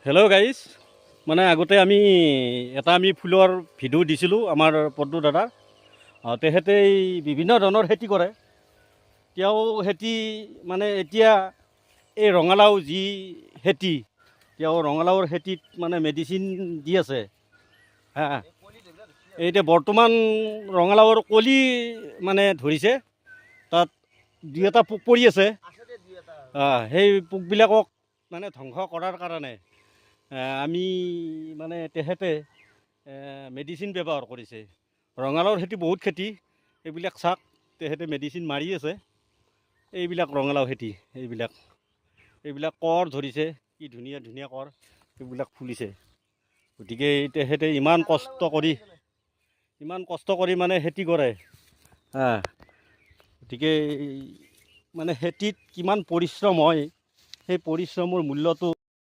Hello' guys, মানে আগতে আমি ফুলৰ ভিডিঅ' দিছিলোঁ আমাৰ পদ্মু দাদাৰ। তেখেতে বিভিন্ন ধৰণৰ খেতি কৰে। তেওঁ খেতি মানে এতিয়া এই ৰঙালাও যি খেতি, তেওঁ ৰঙালাওৰ খেতিত মানে মেডিচিন দি আছে। এতিয়া বৰ্তমান ৰঙালাওৰ কলি মানে ধৰিছে, তাত দুই এটা পোক পৰি আছে। সেই পোকবিলাকক মানে ধ্বংস কৰাৰ কাৰণে আমি মানে তেখেতে মেডিচিন ব্যৱহাৰ কৰিছে। ৰঙালাওৰ খেতি বহুত খেতি, এইবিলাক চাওক তেখেতে মেডিচিন মাৰি আছে। এইবিলাক ৰঙালাও খেতি, এইবিলাক কৰ ধৰিছে, কি ধুনীয়া ধুনীয়া কৰ, এইবিলাক ফুলিছে। গতিকে তেখেতে ইমান কষ্ট কৰি মানে খেতি কৰে। গতিকে মানে খেতিত কিমান পৰিশ্ৰম হয়, সেই পৰিশ্ৰমৰ মূল্যটো